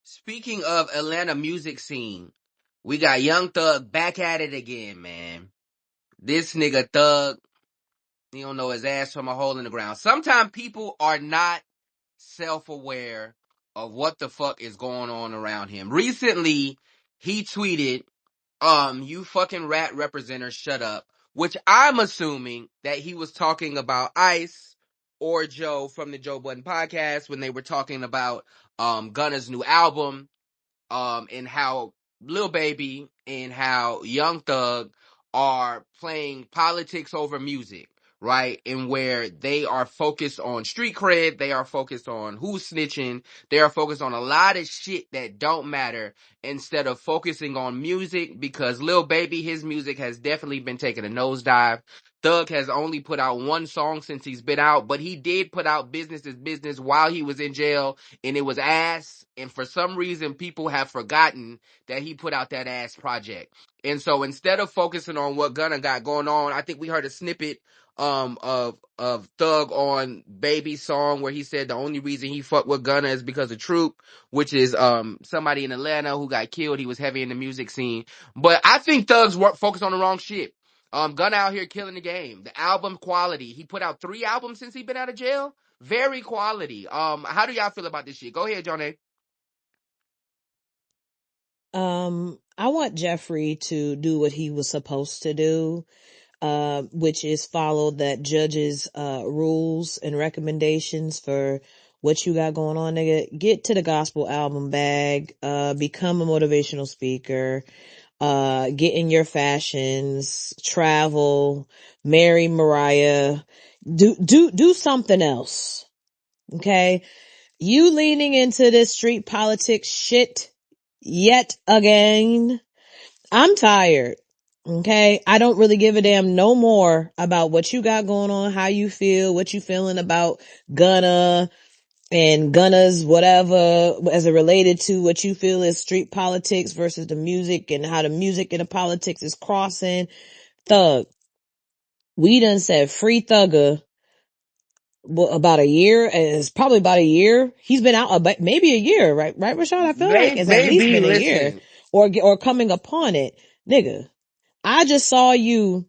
Speaking of Atlanta music scene, we got Young Thug back at it again, man. This nigga Thug, he don't know his ass from a hole in the ground. Sometimes people are not self-aware of what the fuck is going on around him. Recently, he tweeted, you fucking rat representative, shut up, which I'm assuming that he was talking about Ice or Joe from the Joe Budden podcast when they were talking about Gunna's new album, and how Lil Baby and how Young Thug are playing politics over music, right? And where they are focused on street cred, they are focused on who's snitching, they are focused on a lot of shit that don't matter instead of focusing on music, because Lil Baby, his music has definitely been taking a nosedive. Thug has only put out one song since he's been out, but he did put out Business is Business while he was in jail, and it was ass. And for some reason, people have forgotten that he put out that ass project. And so instead of focusing on what Gunna got going on, I think we heard a snippet of Thug on Baby's song where he said the only reason he fucked with Gunna is because of Troop, which is somebody in Atlanta who got killed. He was heavy in the music scene. But I think Thug's focused on the wrong shit. Gunna out here killing the game. The album quality. He put out 3 albums since he been out of jail. Very quality. How do y'all feel about this shit? Go ahead, John A. I want Jeffrey to do what he was supposed to do, which is follow that judge's rules and recommendations for what you got going on, nigga. Get to the gospel album bag, become a motivational speaker, get in your fashions, travel, marry Mariah, do something else. Okay? You leaning into this street politics shit yet again. I'm tired. Okay. I don't really give a damn no more about what you got going on, how you feel, what you feeling about Gunna and Gunna's whatever as it related to what you feel is street politics versus the music and how the music and the politics is crossing. Thug. We done said free Thugger. Well, about a year. It's probably about a year. He's been out about maybe a year, right? Right, Rashad? I feel like it's at least Maybe, been a year listen. or coming upon it. Nigga, I just saw you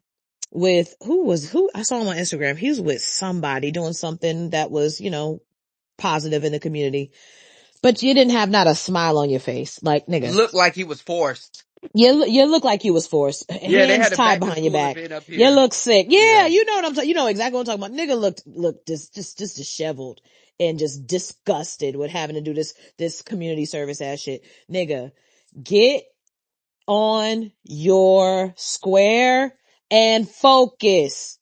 with who I saw him on Instagram. He was with somebody doing something that was, positive in the community, but you didn't have not a smile on your face. Like, nigga, Looked like he was forced. you look like you was forced. Yeah, they Hands had a tied back to behind your school back. event up You here. look sick. Yeah, Yeah. you know what I'm talking. You know exactly what I'm talking about. Nigga looked just disheveled and just disgusted with having to do this community service ass shit. Nigga, get on your square and focus.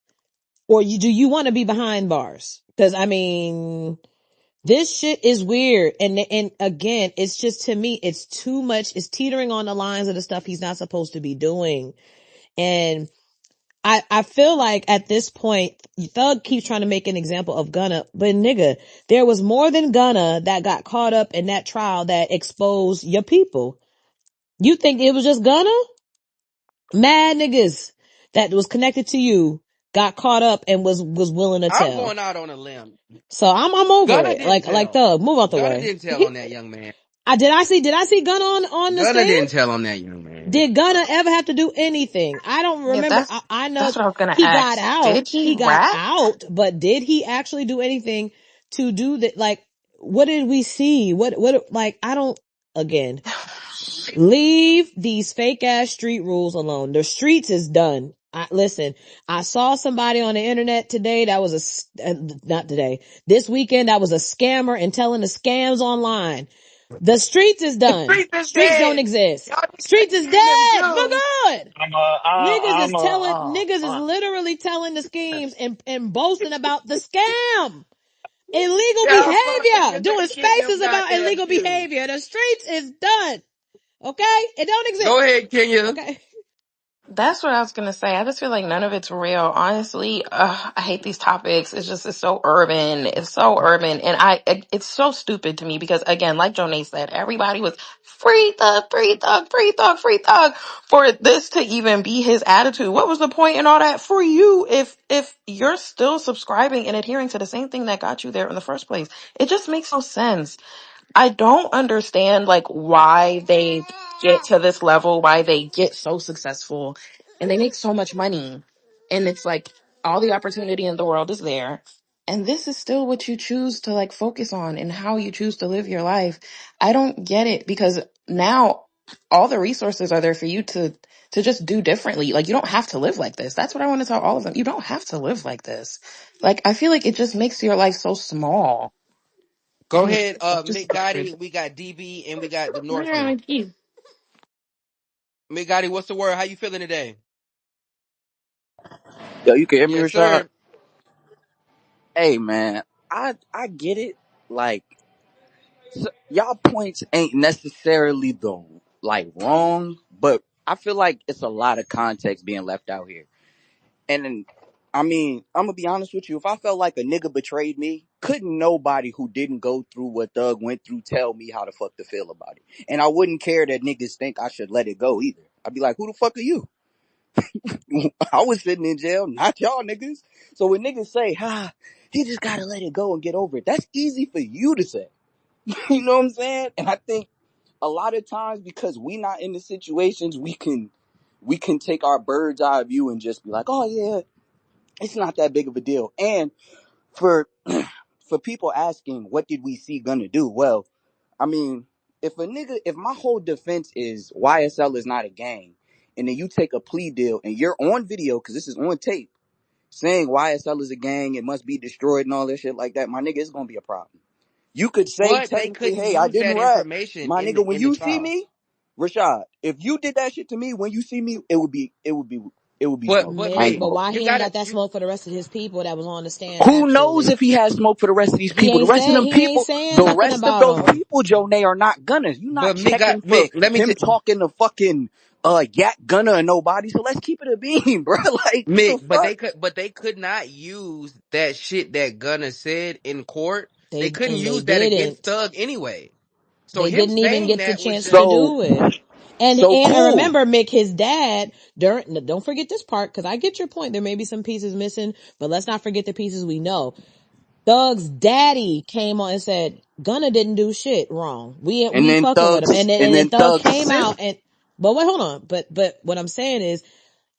Or do you want to be behind bars? Cause I mean, this shit is weird. And again, it's just, to me, it's too much. It's teetering on the lines of the stuff he's not supposed to be doing. And I feel like at this point, Thug keeps trying to make an example of Gunna, but nigga, there was more than Gunna that got caught up in that trial that exposed your people. You think it was just Gunna? Mad niggas that was connected to you got caught up and was willing to I'm tell. going out on a limb. So I'm over Gunna it. didn't Like tell. Thug, move out the Gunna way. didn't tell on that young man. Did I see Gunna on the Gunna stand? didn't tell on that young man. Did Gunna ever have to do anything? I don't Yeah, remember. I know that's what I was gonna he got ask. out. Did he He got rap? out, but did he actually do anything to do that? Like, what did we see? Like, I don't, again, leave these fake ass street rules alone. The streets is done. Listen, I saw somebody on the internet today that was not today, this weekend that was a scammer and telling the scams online. The streets is done. Streets is Streets don't dead. exist. Y'all need to Streets is send them dead. For Jews. good. I'm Niggas is literally telling the schemes and boasting about the scam. Illegal Y'all supposed to behavior. get that Doing kid them spaces about goddamn illegal Jews. behavior. The streets is done. Okay? It don't Go exist. ahead, Kenya. Okay? That's what I was gonna say. I just feel like none of it's real. Honestly, I hate these topics. It's so urban. It's so urban, and it's so stupid to me because again, like Jonay said, everybody was free thug, free thug, free thug, free thug. For this to even be his attitude, what was the point in all that for you if you're still subscribing and adhering to the same thing that got you there in the first place? It just makes no sense. I don't understand like why they get to this level, why they get so successful and they make so much money. And it's like all the opportunity in the world is there. And this is still what you choose to like focus on and how you choose to live your life. I don't get it because now all the resources are there for you to just do differently. Like you don't have to live like this. That's what I want to tell all of them. You don't have to live like this. Like I feel like it just makes your life so small. Go And ahead, just Mick Gotti. We got DB and we got the yeah, Norseman. Mick Gotti, what's the word? How you feeling today? Yo, you can hear me, Yes, Rashad? sir. Hey, man, I get it. Like, y'all points ain't necessarily the like wrong, but I feel like it's a lot of context being left out here. And then, I mean, I'm gonna be honest with you. If I felt like a nigga betrayed me, couldn't nobody who didn't go through what Thug went through tell me how the fuck to feel about it. And I wouldn't care that niggas think I should let it go either. I'd be like, who the fuck are you? I was sitting in jail, not y'all niggas. So when niggas say, he just gotta let it go and get over it, that's easy for you to say. You know what I'm saying? And I think a lot of times because we not in the situations, we can take our bird's eye view and just be like, oh yeah, it's not that big of a deal. And for for people asking, what did we see Gunna do? Well, I mean, if my whole defense is YSL is not a gang, and then you take a plea deal and you're on video, because this is on tape, saying YSL is a gang, it must be destroyed and all that shit like that, my nigga, it's gonna be a problem. You could say But they technically, couldn't hey, I use didn't that rat. information My in nigga, when the you see trial. me, Rashad, if you did that shit to me, when you see me, it would be smoke. But I Mick, ain't Mick, but gonna hold why you he ain't gotta got that you. smoke for the rest of his people that was on the stand you. Who knows actually? if he has smoke for the rest of these people? The rest of them He ain't people, saying the nothing rest of about those them. people, Jonay, are not gunners. You not But Mick got checking for Mick. Let me him t- talking to fucking Yak Gunner and nobody. So let's keep it a beam, bro. Like, what the Mick, fuck? but they could not use that shit that Gunna said in court. They couldn't They use that against didn't. Thug anyway. So They him didn't even saying get the that was chance to just So do it. so And cool. remember, Mick, his dad, don't forget this part, cause I get your point. There may be some pieces missing, but let's not forget the pieces we know. Thug's daddy came on and said, Gunna didn't do shit wrong. And We then fucking with him. thugs And and then then Thug thugs came sis. out but wait, hold on. But what I'm saying is,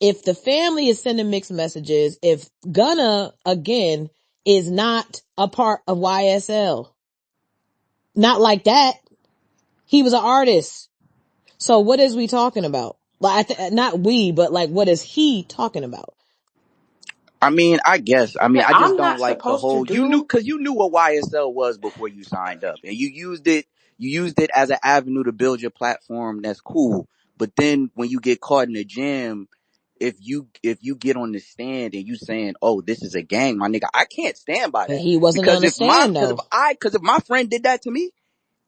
if the family is sending mixed messages, if Gunna, again, is not a part of YSL, not like that. He was an artist. So what is we talking about? Like, not we, but like, what is he talking about? I mean, I guess. I mean, yeah, I just I'm don't not like the supposed to whole. do. Cause you knew what YSL was before you signed up, and you used it. You used it as an avenue to build your platform. That's cool. But then when you get caught in the gym, if you get on the stand and you saying, "Oh, this is a gang," my nigga, I can't stand by But that. he wasn't Because on the if my, stand though. because if my friend did that to me,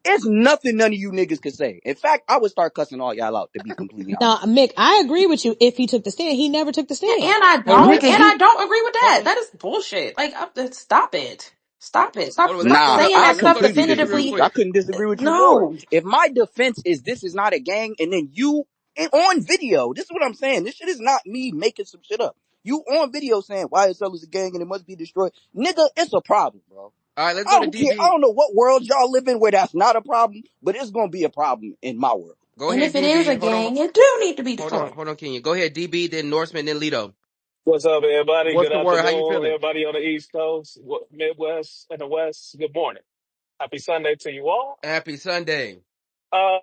it's nothing none of you niggas could say. In fact, I would start cussing all y'all out. To be completely Now, honest with you. Mick, I agree with you if he took the stand. He never took the Yeah, stand. hold on because and you I don't agree with hold that. on That is bullshit. Like, stop it. Stop it. hold on. Stop So Nah, saying I that let me stuff go to completely DB real disagree with definitively. you. I quick. couldn't disagree with you more. No. If my defense is this is not a gang, and then you on video, this is what I'm saying. This shit is not me making some shit up. You on video saying YSL is a gang and it must be destroyed. Nigga, it's a problem, bro. All right, let's I go to don't care. I DB. don't know what world y'all live in where that's not a problem, but it's gonna be a problem in my world. Go And ahead, if it is a DB. gang, it do need to be Hold on, destroyed. hold on, Kenya. Go ahead, DB, then Norseman, then Lido. What's up, everybody? What's Good the word? How you afternoon, feeling? everybody on the East Coast, Midwest, and the West. Good morning. Happy Sunday to you all. Happy Sunday. Uh,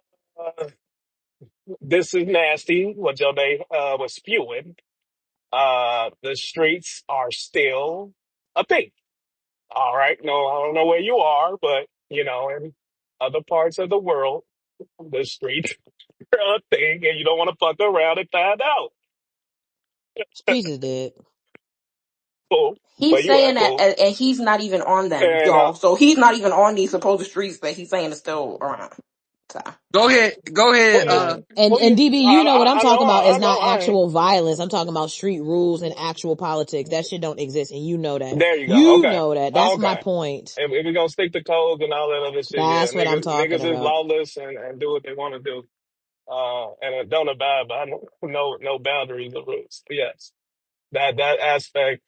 this is nasty. What your day was spewing. The streets are still a thing. All right. No, I don't know where you are, but in other parts of the world, the streets are a thing, and you don't want to fuck around and find out. Streets is dead. Cool. Where He's you saying at? that, Cool. and he's not even on them, And y'all. So he's not even on these supposed streets that he's saying is still around. So. Go ahead. Go ahead. what you, Yeah. And, what you? DB, you know what I'm I talking know. about is I know. not I ain't. actual violence. I'm talking about street rules and actual politics. That shit don't exist. And you know that. There you go. You Okay. know that. That's my Okay. point. If we're gonna stick to codes and all that other shit, yeah, That's what I'm talking niggas is about. lawless and do what they want to do, and don't abide by no boundaries or rules. Yes, that aspect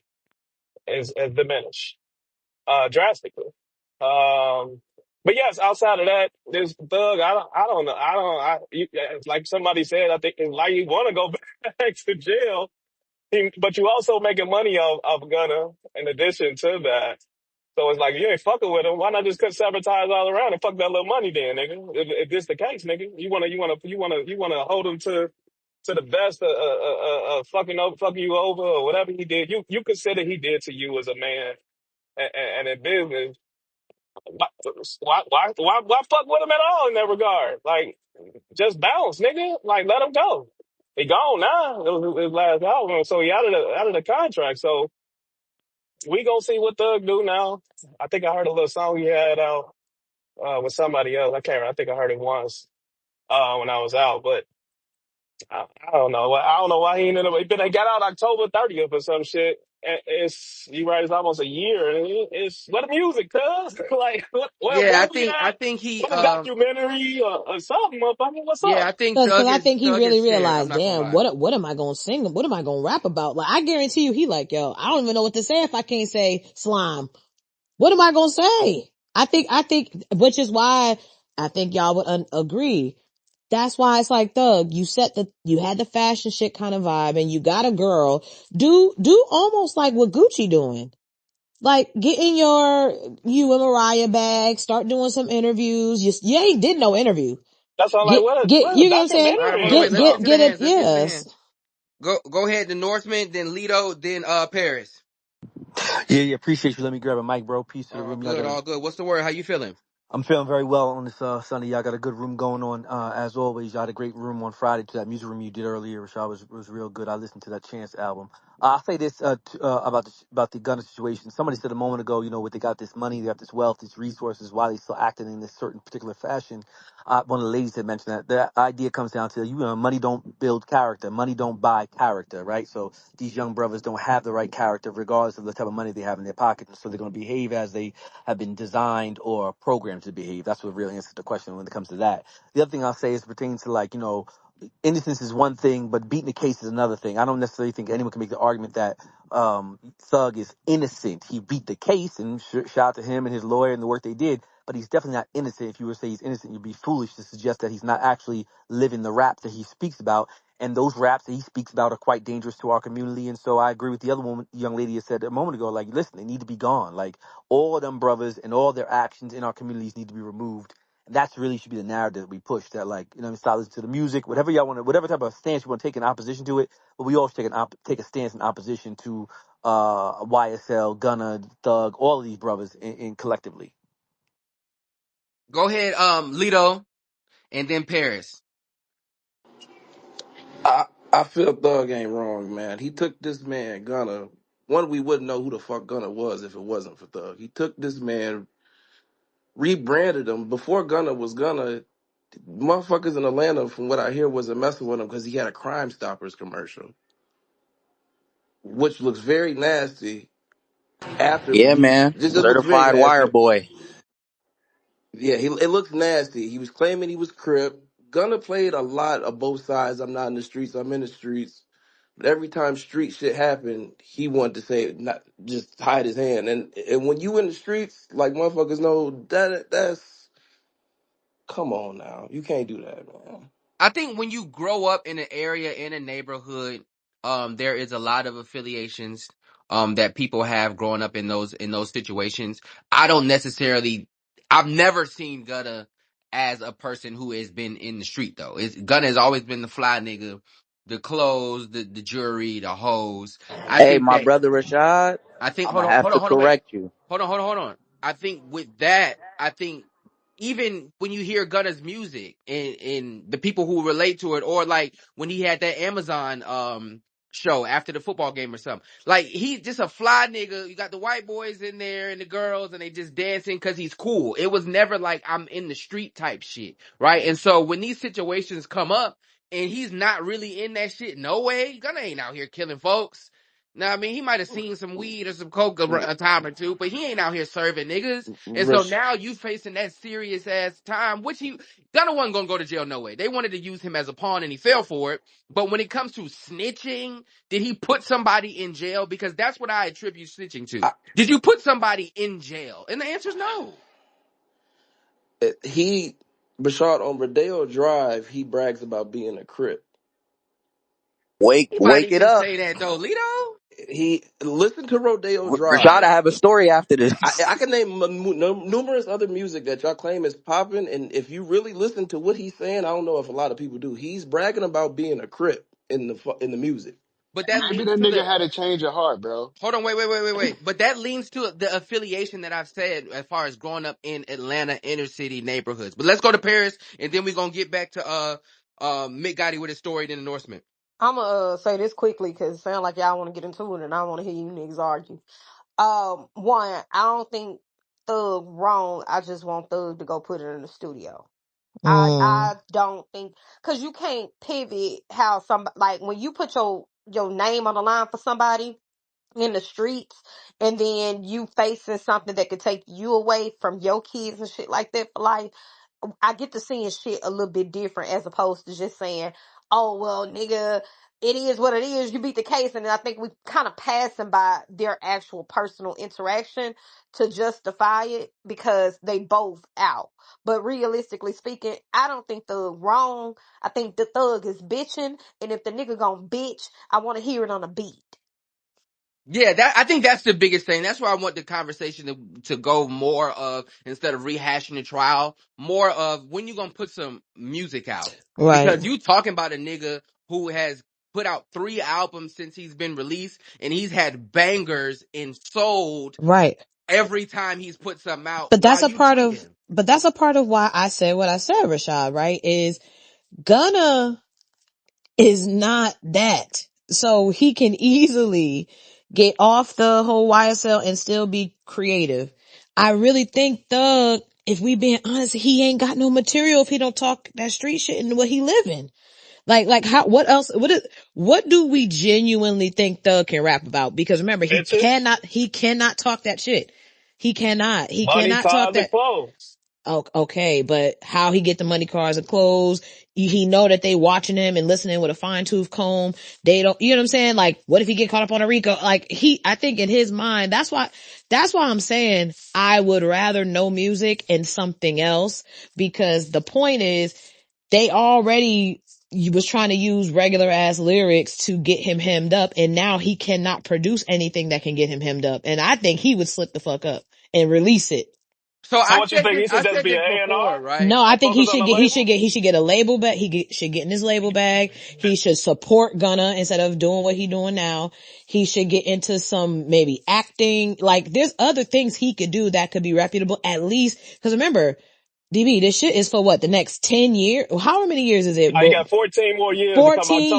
is diminished drastically. Um, But yes, outside of that, this thug, I don't know. It's like somebody said, I think it's like you want to go back to jail, but you also making money off Gunna in addition to that. So it's like you ain't fucking with him. Why not just cut sabotage all around and fuck that little money then, nigga? If this the case, nigga, you wanna hold him to the best fucking you over or whatever he did. You consider he did to you as a man and in business. Why fuck with him at all in that regard? Like, just bounce, nigga. Like, let him go. He gone now. It was his last album, so he out of the contract. So we gonna see what Thug do now. I think I heard a little song he had out with somebody else. I can't remember. I think I heard it once when I was out, but I don't know. I don't know why he ended up. He got out October 30th or some shit. It's you right. It's almost a year. And it's what the music, cuz like Yeah, where we I at? think he What a documentary or something, motherfucker. What's yeah, up? I think Cause I think he Thug really is scared. I'm realized, not gonna damn, lie. what am I gonna sing? What am I gonna rap about? Like, I guarantee you, he like, yo, I don't even know what to say if I can't say slime. What am I gonna say? I think, which is why I think y'all would agree. That's why it's like, Thug, you had the fashion shit kind of vibe and you got a girl. Do almost like what Gucci doing. Like, get in you and Mariah bag, start doing some interviews. You ain't did no interview. That's all. Like Get, what a you get what I'm saying? All right, hold on, documentary or wait. Let's get to the Get it, hands. Let's get to the yes. hands. Go ahead. The Northman, then Lido, then Paris. Yeah, appreciate you. Let me grab a mic, bro. Peace to the All room. Y'all good, got all good. What's the word? How you feeling? I'm feeling very well on this Sunday. Y'all got a good room going on. As always, y'all had a great room on Friday to that music room you did earlier. Rashad was real good. I listened to that Chance album. I'll say this about the Gunna situation. Somebody said a moment ago, you know, what they got this money, they got this wealth, these resources, why they still acting in this certain particular fashion. One of the ladies had mentioned that. The idea comes down to, you know, money don't build character. Money don't buy character, right? So these young brothers don't have the right character regardless of the type of money they have in their pocket. So they're going to behave as they have been designed or programmed to behave. That's what really answers the question when it comes to that. The other thing I'll say is pertains to, like, you know, innocence is one thing, but beating the case is another thing. I don't necessarily think anyone can make the argument that Thug is innocent. He beat the case, and shout out to him and his lawyer and the work they did. But he's definitely not innocent. If you were to say he's innocent, you'd be foolish to suggest that he's not actually living the rap that he speaks about. And those raps that he speaks about are quite dangerous to our community. And so I agree with the other woman, young lady, that said a moment ago, like, listen, they need to be gone. Like, all of them brothers and all their actions in our communities need to be removed. And that's really should be the narrative that we push. That, like, you know, start listening to the music, whatever y'all want to, whatever type of stance you want to take in opposition to it. But we all should take a stance in opposition to YSL, Gunna, Thug, all of these brothers in collectively. Go ahead, Lido, and then Paris. I feel Thug ain't wrong, man. He took this man, Gunna. One, we wouldn't know who the fuck Gunna was if it wasn't for Thug. He took this man, rebranded him. Before Gunna was Gunna, motherfuckers in Atlanta, from what I hear, wasn't messing with him because he had a Crime Stoppers commercial, which looks very nasty. After Yeah, you, man. just it looks very Certified wire nasty. boy. Yeah, it looks nasty. He was claiming he was Crip. Gunna played a lot of both sides. I'm not in the streets. I'm in the streets. But every time street shit happened, he wanted to say not just hide his hand. And when you in the streets, like motherfuckers know that's come on now. You can't do that, man. I think when you grow up in an area, in a neighborhood, there is a lot of affiliations that people have growing up in those situations. I don't necessarily I've never seen Gunna as a person who has been in the street though. Gunna has always been the fly nigga, the clothes, the jewelry, the hoes. I Hey, think my that brother Rashad, I think I'm gonna have to wait. correct you. Hold on. I think with that, I think even when you hear Gunna's music and the people who relate to it, or like when he had that Amazon show after the football game or something, like he's just a fly nigga. You got the white boys in there and the girls, and they just dancing because he's cool. It was never like I'm in the street type shit, right? And so when these situations come up and he's not really in that shit, no way, Gunna ain't out here killing folks. Now, I mean, he might have seen some weed or some coke a time or two, but he ain't out here serving niggas. And so Rush, now you facing that serious ass time, which Gunna wasn't gonna go to jail no way. They wanted to use him as a pawn and he fell for it. But when it comes to snitching, did he put somebody in jail? Because that's what I attribute snitching to. I, Did you put somebody in jail? And the answer is no. He Bashard on Rodeo Drive, he brags about being a Crip. Wake Anybody it can up. say that though, Lito. He listen to Rodeo Rashad, I Drive. have a story after this. I can name numerous other music that y'all claim is popping, and if you really listen to what he's saying, I don't know if a lot of people do. He's bragging about being a Crip in the music. But that Maybe leans that to nigga the had a change of heart, bro. hold on, wait. But that leans to the affiliation that I've said as far as growing up in Atlanta inner city neighborhoods. But let's go to Paris, and then we're gonna get back to Mick Gotti with his story in the Norseman. I'm gonna say this quickly because it sounds like y'all want to get into it, and I want to hear you niggas argue. One, I don't think Thug wrong. I just want Thug to go put it in the studio. Mm, I don't think because you can't pivot how some like when you put your name on the line for somebody in the streets and then you facing something that could take you away from your kids and shit like that for life. I get to seeing shit a little bit different as opposed to just saying, oh, well, nigga, it is what it is. You beat the case. And I think we kind of passing by their actual personal interaction to justify it because they both out. But realistically speaking, I don't think Thug wrong. I think the Thug is bitching. And if the nigga gonna bitch, I want to hear it on a beat. Yeah, that I think that's the biggest thing. That's why I want the conversation to go more of instead of rehashing the trial, more of when you gonna put some music out. right, Because you talking about a nigga who has put out 3 albums since he's been released and he's had bangers and sold right. every time he's put something out But while that's a you part of, tweaking. but that's a part of why I said what I said, Rashad, right? Is Gunna is not that. So he can easily get off the whole YSL and still be creative. I really think Thug, if we being honest, he ain't got no material if he don't talk that street shit and what he living. Like how, what else, what do we genuinely think Thug can rap about? Because remember, Bitches, he cannot talk that shit. He money, cannot talk cars, and that. clothes. Oh, okay, but how he get the money, cars, and clothes? He know that they watching him and listening with a fine tooth comb. They don't, you know what I'm saying? Like, what if he get caught up on a Rico? Like I think in his mind, that's why I'm saying I would rather know music and something else because the point is they already was trying to use regular ass lyrics to get him hemmed up and now he cannot produce anything that can get him hemmed up. And I think he would slip the fuck up and release it. So So what you think? He I should just said be this an before, A&R right? No, I and think he focus on should the get, label? he should get a label bag. Should get in his label bag. He should support Gunna instead of doing what he doing now. He should get into some maybe acting. Like there's other things he could do that could be reputable at least. Cause remember, DB, this shit is for what? The next 10 years? How many years is it? Now he got 14 more years to come 14 October.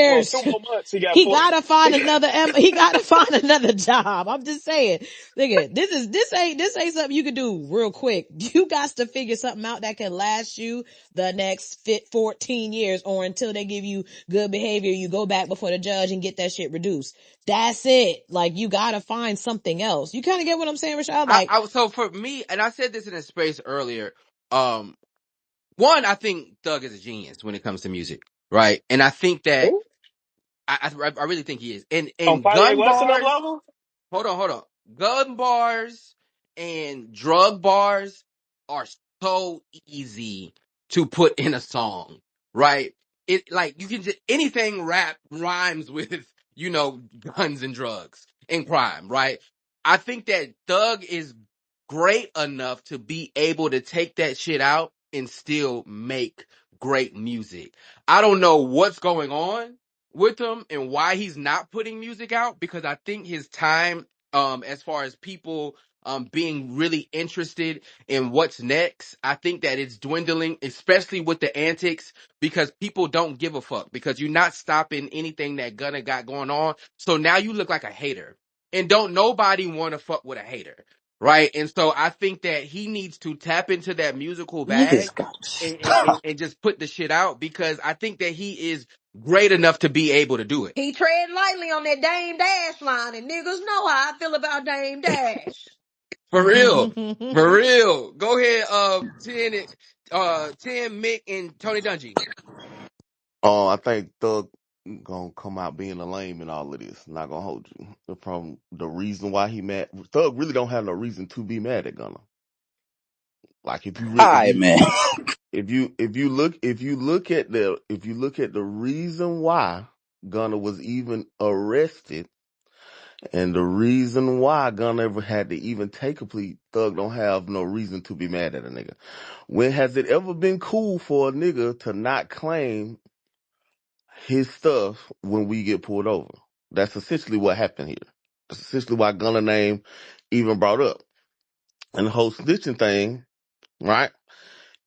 Well, years. 2 more months. He got He four. gotta find another, he gotta find another job. I'm just saying, nigga, this ain't something you can do real quick. You got to figure something out that can last you the next 14 years or until they give you good behavior. You go back before the judge and get that shit reduced. That's it. Like you gotta find something else. You kind of get what I'm saying, Rashad? Like, So for me, and I said this in a space earlier, um, one, I think Thug is a genius when it comes to music, right? And I think that Ooh, I really think he is. And on Kanye gun West and them bars, level? hold on. Gun bars and drug bars are so easy to put in a song, right? It like you can just anything rap rhymes with, guns and drugs and crime, right? I think that Thug is great enough to be able to take that shit out and still make great music. I don't know what's going on with him and why he's not putting music out because I think his time as far as people being really interested in what's next, I think that it's dwindling, especially with the antics, because people don't give a fuck because you're not stopping anything that Gunna got going on. So now you look like a hater. And don't nobody want to fuck with a hater. Right. And so I think that he needs to tap into that musical bag Niggas got and just put the shit out because I think that he is great enough to be able to do it. He tread lightly on that Dame Dash line, and niggas know how I feel about Dame Dash. For real. For real. Go ahead, 10 Mick and Tony Dungy. Oh, I think Thug gonna come out being a lame in all of this. Not gonna hold you. From the reason why he mad, Thug really don't have no reason to be mad at Gunna. Like if you All if right, you man. if you look at the reason why Gunner was even arrested and the reason why Gunner ever had to even take a plea, Thug don't have no reason to be mad at a nigga. When has it ever been cool for a nigga to not claim his stuff when we get pulled over? That's essentially what happened here. That's essentially why Gunner name even brought up. And the whole snitching thing, right?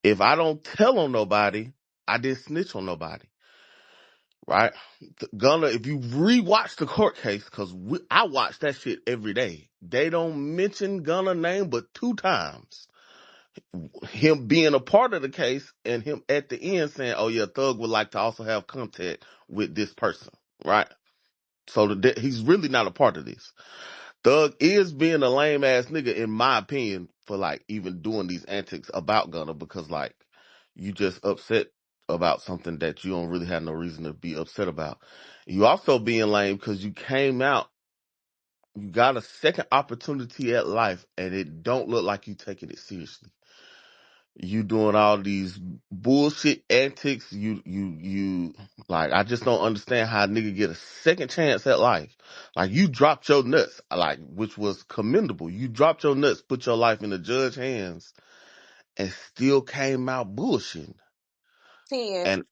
If I don't tell on nobody, I didn't snitch on nobody, right? Gunner, if you rewatch the court case, because I watch that shit every day, they don't mention Gunner name but 2 times. Him being a part of the case and him at the end saying, oh yeah, Thug would like to also have contact with this person, right? So he's really not a part of this. Thug is being a lame ass nigga, in my opinion, for like even doing these antics about Gunna because like you just upset about something that you don't really have no reason to be upset about. You also being lame because you came out, you got a second opportunity at life, and it don't look like you taking it seriously. You doing all these bullshit antics. You like, I just don't understand how a nigga get a second chance at life. Like, you dropped your nuts, like, which was commendable. You dropped your nuts, put your life in the judge's hands, and still came out bullshitting. 10. And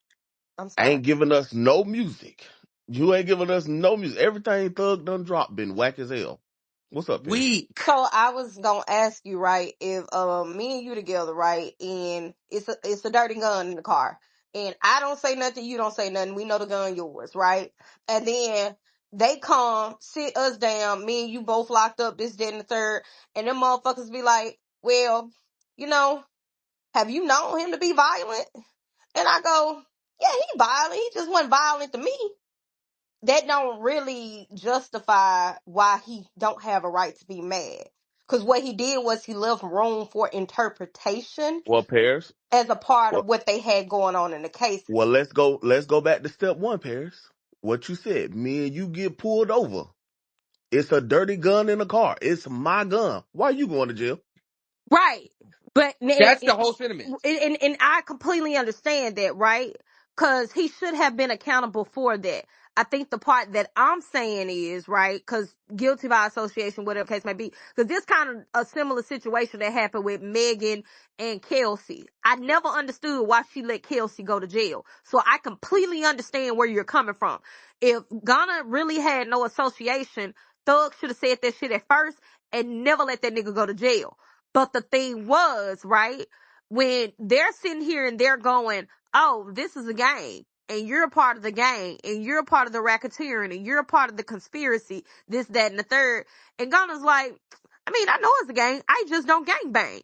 I'm sorry. ain't giving us no music. You ain't giving us no music. Everything Thug done dropped been whack as hell. What's up, Paris? Weak. So I was gonna ask you, right, if me and you together, right, and it's a dirty gun in the car, and I don't say nothing, you don't say nothing, we know the gun yours, right? And then they come sit us down, me and you both locked up, this, that, and the third, and them motherfuckers be like, well, you know, have you known him to be violent? And I go, yeah, he violent. He just wasn't violent to me. That don't really justify why he don't have a right to be mad. Because what he did was he left room for interpretation Well, Paris. as a part of Well, what they had going on in the case. well, let's go back to step one, Paris. What you said, me and you get pulled over. It's a dirty gun in the car. It's my gun. Why you going to jail? Right. But That's the whole sentiment. and I completely understand that, right? Because he should have been accountable for that. I think the part that I'm saying is, right, because guilty by association, whatever the case may be, because this kind of a similar situation that happened with Megan and Kelsey. I never understood why she let Kelsey go to jail. So I completely understand where you're coming from. If Ghana really had no association, Thug should have said that shit at first and never let that nigga go to jail. But the thing was, right, when they're sitting here and they're going, oh, this is a game, and you're a part of the game, and you're a part of the racketeering, and you're a part of the conspiracy, this, that, and the third. And Gunna's like, I mean, I know it's a game. I just don't gang bang.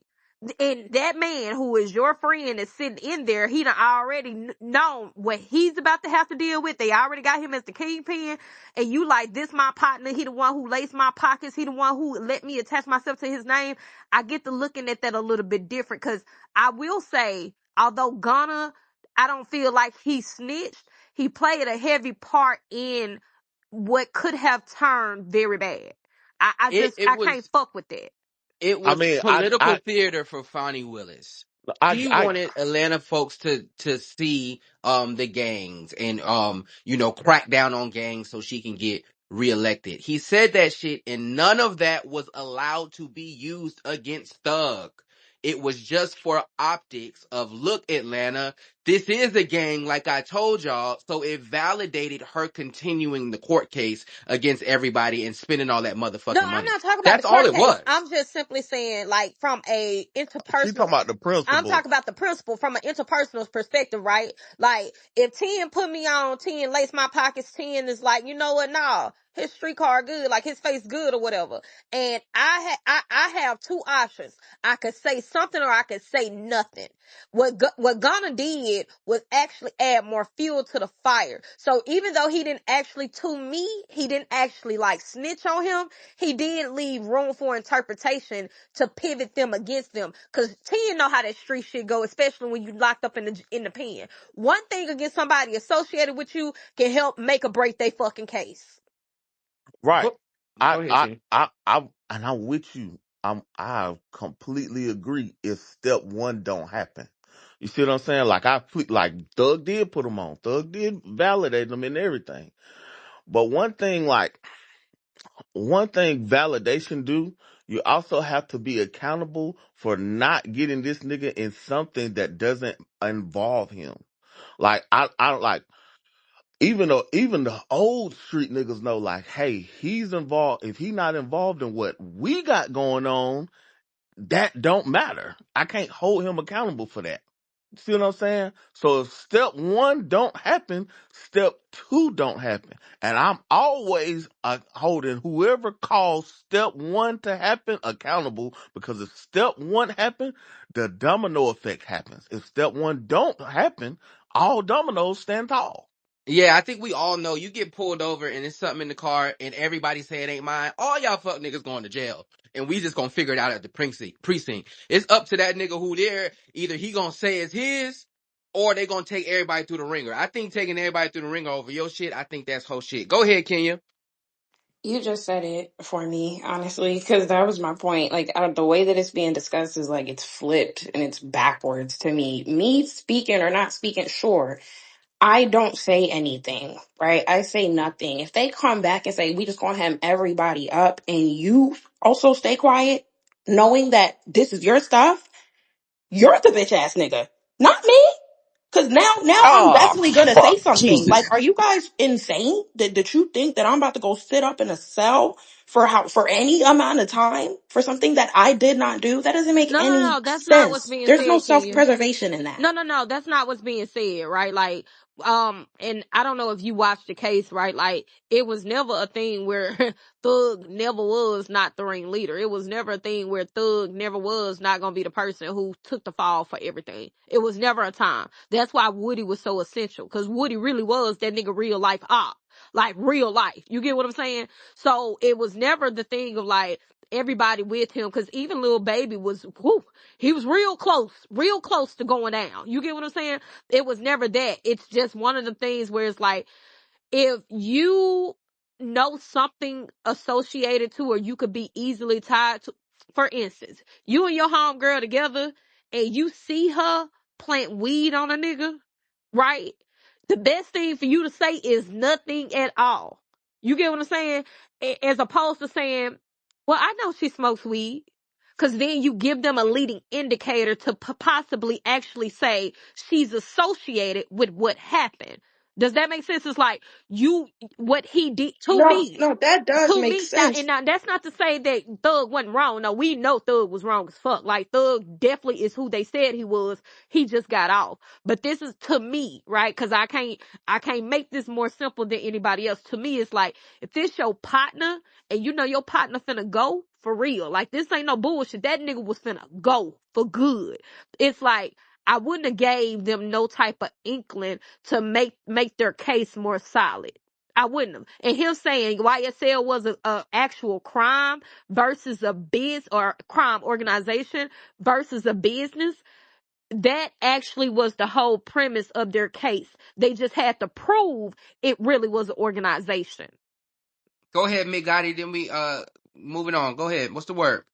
And that man who is your friend is sitting in there. He done already known what he's about to have to deal with. They already got him as the kingpin. And you like, this my partner. He the one who laced my pockets. He the one who let me attach myself to his name. I get to looking at that a little bit different. Cause I will say, although Gunna, I don't feel like he snitched. He played a heavy part in what could have turned very bad. It it I can't was fuck with that. it I was mean, political theater for Fonnie Willis. She I, wanted Atlanta folks to see the gangs and crack down on gangs so she can get reelected. He said that shit and none of that was allowed to be used against Thug. It was just for optics of, look, Atlanta, this is a gang like I told y'all, so it validated her continuing the court case against everybody and spending all that No, motherfucking I'm money. not talking about the That's all court it case. was. I'm just simply saying, like, from a she interpersonal, talking about the I'm principal. talking about the principle from an interpersonal perspective, right? Like, if 10 put me on, 10 lace my pockets, 10 is like, you know what, nah, his street car good, like his face good or whatever. And I have two options. I could say something or I could say nothing. What Ghana did was actually add more fuel to the fire. So even though he didn't actually, to me, he didn't actually like snitch on him, he did leave room for interpretation to pivot them against them. Cause 10 know how that street shit go, especially when you locked up in the pen. One thing against somebody associated with you can help make or break they fucking case. Right. Go, go ahead, King. And I'm with you. I completely agree if step one don't happen. You see what I'm saying? Like like Thug did put him on. Thug did validate him and everything. But one thing validation do, you also have to be accountable for not getting this nigga in something that doesn't involve him. Like I like even the old street niggas know like, hey, he's involved. If he not involved in what we got going on, that don't matter. I can't hold him accountable for that. See what I'm saying? So if step one don't happen, step two don't happen. And I'm always holding whoever calls step one to happen accountable, because if step one happen, the domino effect happens. If step one don't happen, all dominoes stand tall. Yeah, I think we all know you get pulled over and it's something in the car and everybody say it ain't mine. All y'all fuck niggas going to jail. And we just gonna figure it out at the precinct. It's up to that nigga who there. Either he gonna say it's his or they gonna take everybody through the ringer. I think taking everybody through the ringer over your shit, I think that's whole shit. Go ahead, Kenya. You just said it for me, honestly, because that was my point. Like, the way that it's being discussed is like it's flipped and it's backwards to me. Me speaking or not speaking, sure. I don't say anything, right? I say nothing. If they come back and say, we just gonna hem everybody up and you also stay quiet, knowing that this is your stuff, you're the bitch ass nigga, not me. Cause now I'm Oh definitely gonna say fuck, something. Jesus. Like, are you guys insane? That you think that I'm about to go sit up in a cell for any amount of time for something that I did not do? That doesn't make any No, that's not what's sense. being There's no said, self Kenya. preservation in that. No, that's not what's being said, right? Like, and I don't know if you watched the case, right? Like, it was never a thing where Thug never was not the ringleader. It was never a thing where Thug never was not gonna be the person who took the fall for everything. It was never a time. That's why Woody was so essential, because Woody really was that nigga real life op. Like, real life. You get what I'm saying? So it was never the thing of like, everybody with him, because even Lil Baby was, whew, he was real close to going down. You get what I'm saying? It was never that. It's just one of the things where it's like, if you know something associated to, or you could be easily tied to, for instance, you and your homegirl together and you see her plant weed on a nigga, right? The best thing for you to say is nothing at all. You get what I'm saying? As opposed to saying, well, I know she smokes weed. Cause then you give them a leading indicator to possibly actually say she's associated with what happened. Does that make sense? It's like what he did to No, me. no, that does To make me, now, and sense. now that's not to say that Thug wasn't wrong. No, we know Thug was wrong as fuck. Like, Thug definitely is who they said he was. He just got off. But this is to me, right? Cause I can't make this more simple than anybody else. To me, it's like, if this your partner and you know your partner finna go for real, like, this ain't no bullshit. That nigga was finna go for good. It's like, I wouldn't have gave them no type of inkling to make their case more solid. I wouldn't have. And him saying YSL was a actual crime versus a biz or crime organization versus a business, that actually was the whole premise of their case. They just had to prove it really was an organization. Go ahead, Mick Gotti. Then we moving on. Go ahead. What's the word?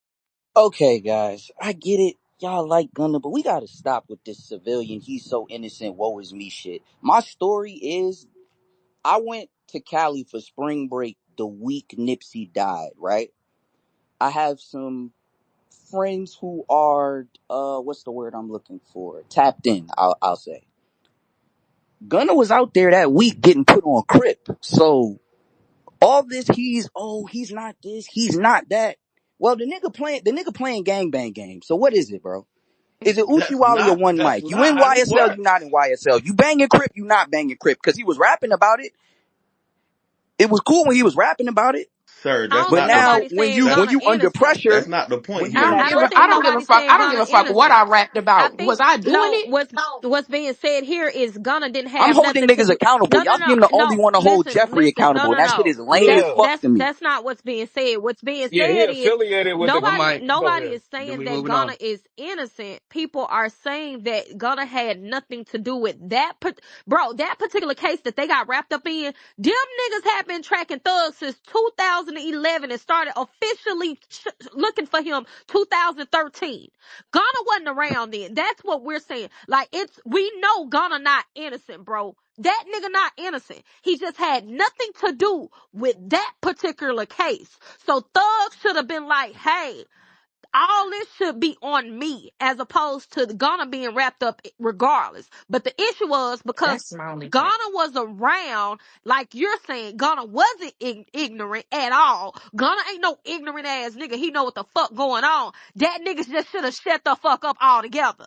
Okay, guys, I get it. Y'all like Gunna, but we gotta stop with this civilian. He's so innocent. Woe is me shit. My story is, I went to Cali for spring break the week Nipsey died. Right. I have some friends who are what's the word I'm looking for? Tapped in. I'll say. Gunna was out there that week getting put on Crip. So all this, he's not this, he's not that. Well, the nigga playing gangbang game. So what is it, bro? Is it Ushiwali or One That's Mic? You not in how this YSL, you works. not in YSL. You banging Crip, you not banging Crip. Cause he was rapping about it. It was cool when he was rapping about it. Sir, I that's don't But think not the now nobody when saying you that's when Gunna you under innocent. that's pressure, not the point. when He you in don't I that don't I give don't a, think I pressure, don't give a nobody's fuck. I saying don't Gunna give a fuck what innocent. I rapped I about. think Was I doing no. it? What's being said here is Gunna didn't I'm have holding nothing to niggas do. accountable. No, Y'all seem to only no. want to hold Listen, Jeffrey accountable, and that shit no. is lame as That's Yeah. fuck that's to me. that's not what's being said. What's being Yeah, he said is affiliated with the. One nobody mic. Go nobody ahead. is Then saying we that moving Gunna on. is innocent. People are saying that Gunna had nothing to do with that. Bro, that particular case that they got wrapped up in, them niggas have been tracking thugs since 2011 and started officially looking for him 2013. Gunna wasn't around then. That's what we're saying. Like, we know Gunna not innocent, bro. That nigga not innocent. He just had nothing to do with that particular case. So Thug should have been like, hey, all this should be on me, as opposed to Gunna being wrapped up regardless. But the issue was because That's my only Gunna thing. was around, like you're saying, Gunna wasn't ignorant at all. Gunna ain't no ignorant ass nigga. He know what the fuck going on. That nigga just should have shut the fuck up altogether.